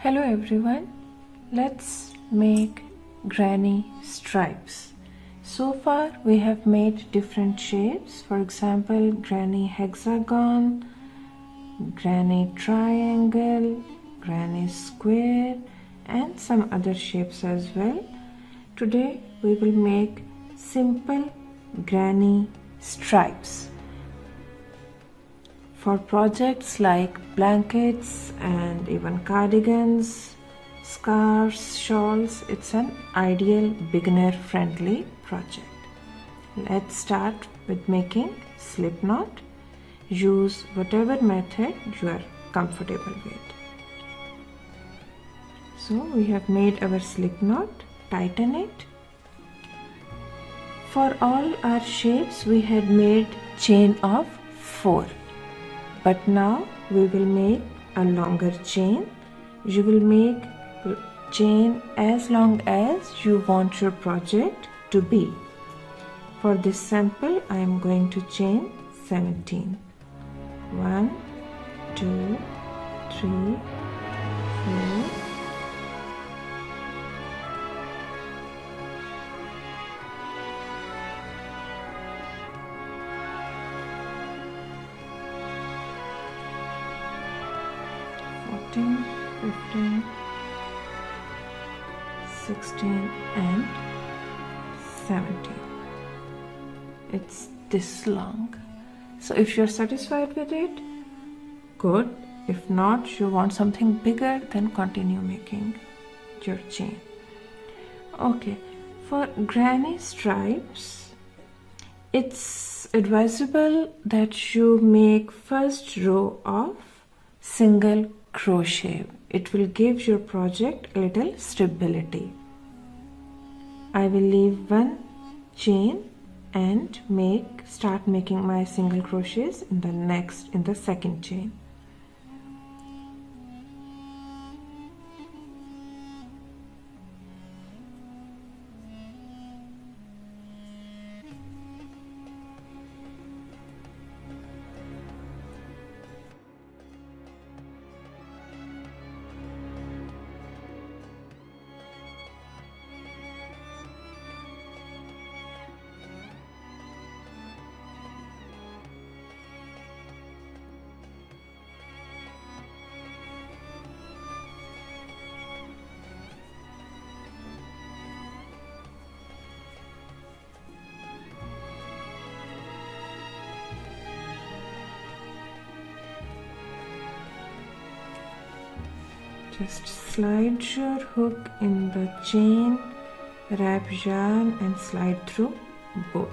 Hello everyone, let's make granny stripes. So far we have made different shapes, for example granny hexagon, granny triangle, granny square and some other shapes as well. Today we will make simple granny stripes. For projects like blankets and even cardigans, scarves, shawls, it's an ideal beginner-friendly project. Let's start with making slip knot. Use whatever method you are comfortable with. So we have made our slip knot, tighten it. For all our shapes we had made chain of 4. But now we will make a longer chain. You will make chain as long as you want your project to be. For this sample I am going to chain 17. 1, 2, 3, 4, 14, 15, 16 and 17. It's this long. So if you're satisfied with it, good. If not, you want something bigger, then continue making your chain. Okay, for granny stripes, it's advisable that you make first row of single crochet. It will give your project a little stability. I will leave one chain and start making my single crochets in the second chain. Just slide your hook in the chain, wrap yarn and slide through both.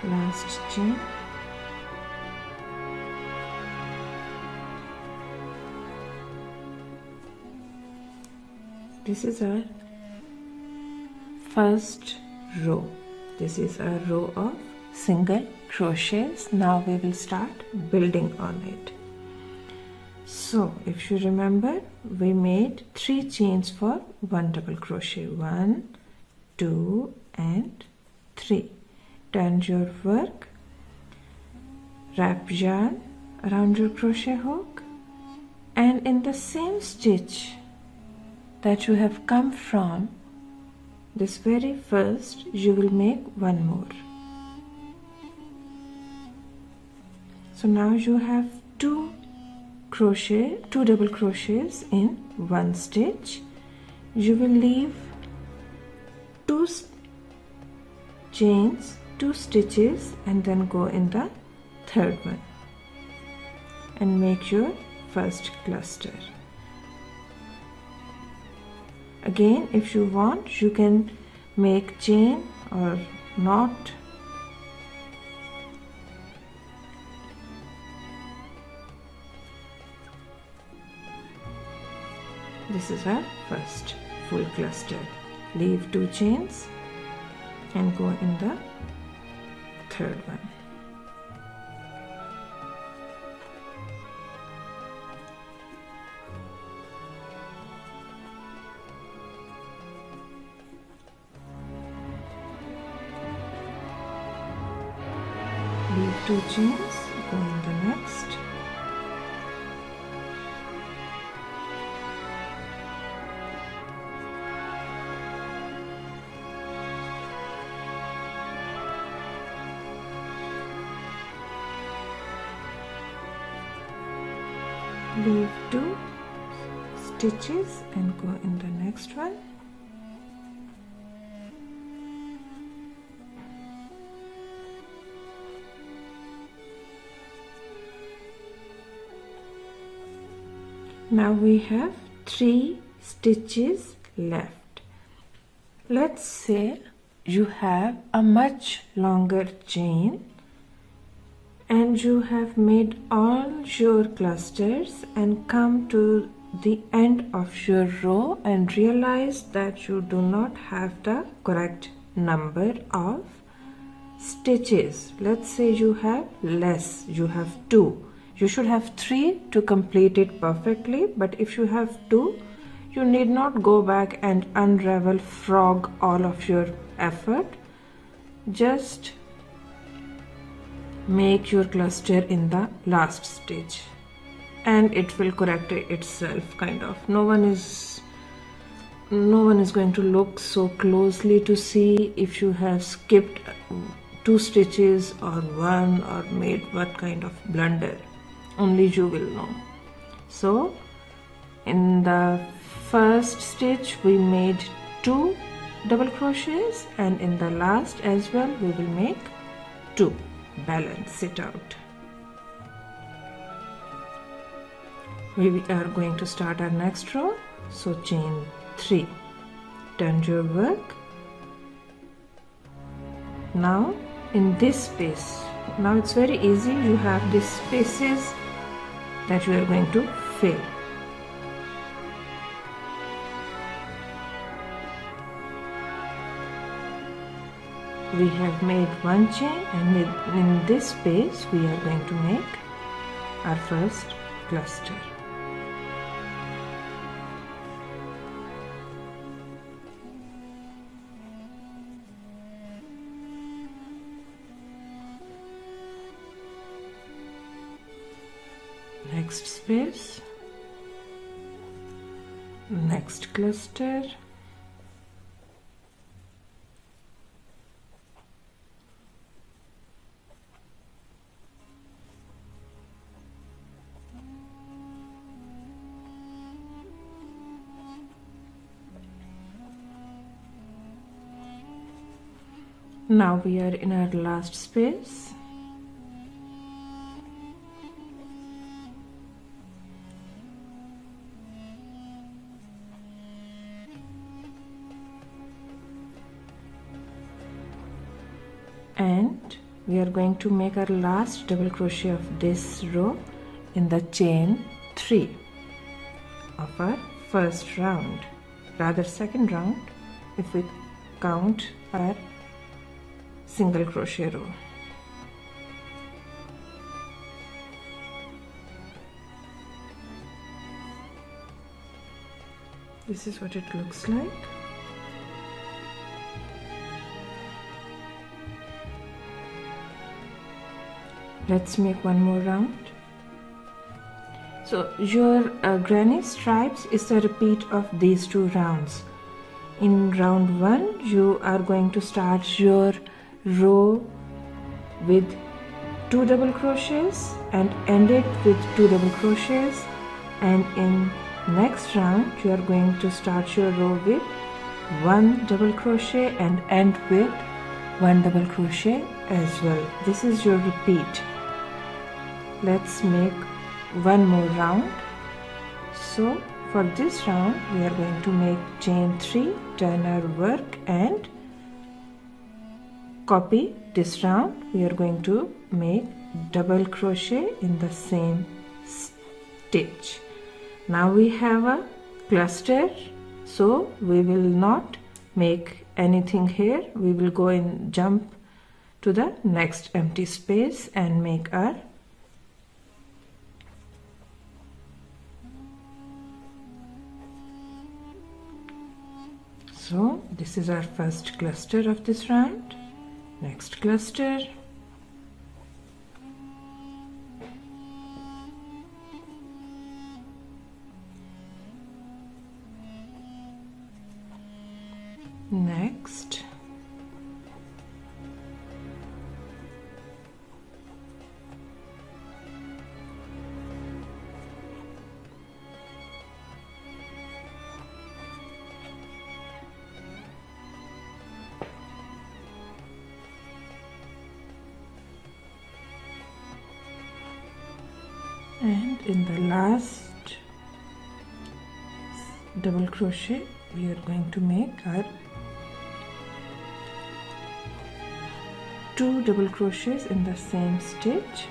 Last chain. This is our first row. This is a row of single crochets. Now we will start building on it. So if you remember, we made 3 chains for 1 double crochet. 1, 2 and 3. Turn your work, wrap yarn around your crochet hook, and in the same stitch that you have come from, this very first, you will make 1 more. So now you have 2 double crochets in 1 stitch. You will leave 2 chains, 2 stitches and then go in the third one and make your first cluster. Again, if you want, you can make chain or knot. This is our first full cluster. Leave 2 chains and go in the third one. Leave 2 chains, go in the next. Leave 2 stitches and go in the next one. Now we have 3 stitches left. Let's say you have a much longer chain and you have made all your clusters and come to the end of your row and realize that you do not have the correct number of stitches. Let's say you have less, you have 2. You should have 3 to complete it perfectly, but if you have 2, you need not go back and unravel frog all of your effort. Just make your cluster in the last stitch and it will correct itself, kind of. No one is going to look so closely to see if you have skipped 2 stitches or 1 or made what kind of blunder. Only you will know. So in the first stitch we made 2 double crochets, and in the last as well we will make 2. Balance it out. We are going to start our next row, so chain 3, turn your work. Now in this space, now it's very easy, you have these spaces that you are going to fill. We have made 1 chain, and in this space we are going to make our first cluster. Next space, next cluster, now we are in our last space. And we are going to make our last double crochet of this row in the chain 3 of our first round, rather second round if we count our single crochet row. This is what it looks like. Let's make one more round. So your granny stripes is a repeat of these 2 rounds. In round 1 you are going to start your row with 2 double crochets and end it with 2 double crochets, and in next round you are going to start your row with 1 double crochet and end with 1 double crochet as well. This is your repeat. Let's make one more round. So for this round we are going to make chain 3, turn our work and copy this round. We are going to make double crochet in the same stitch. Now we have a cluster, so we will not make anything here, we will go and jump to the next empty space and make our so this is our first cluster of this round. Next cluster, next, and in the last double crochet we are going to make our 2 double crochets in the same stitch.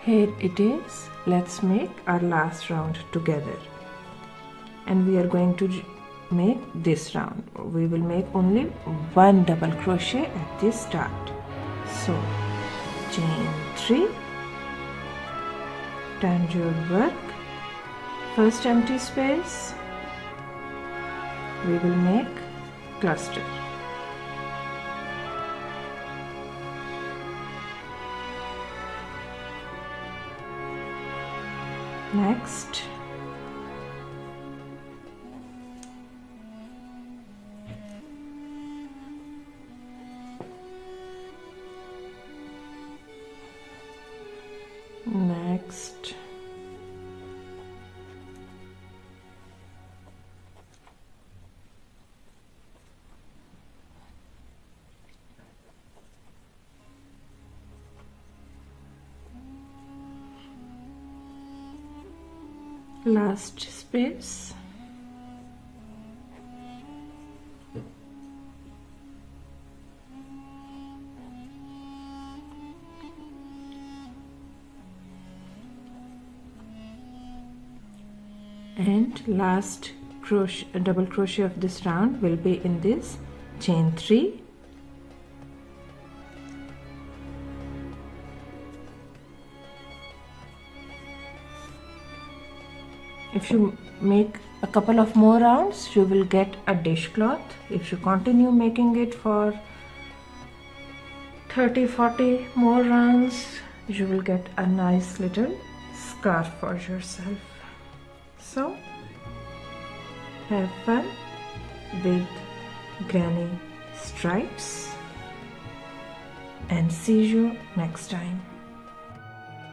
Here it is. Let's make our last round together, and we are going to make this round. We will make only 1 double crochet at the start. So chain 3, turn your work, first empty space, we will make cluster. Next, next, last space, and last crochet, double crochet of this round will be in this chain 3, if you make a couple of more rounds you will get a dishcloth. If you continue making it for 30-40 more rounds you will get a nice little scarf for yourself. So have fun with granny stripes and see you next time.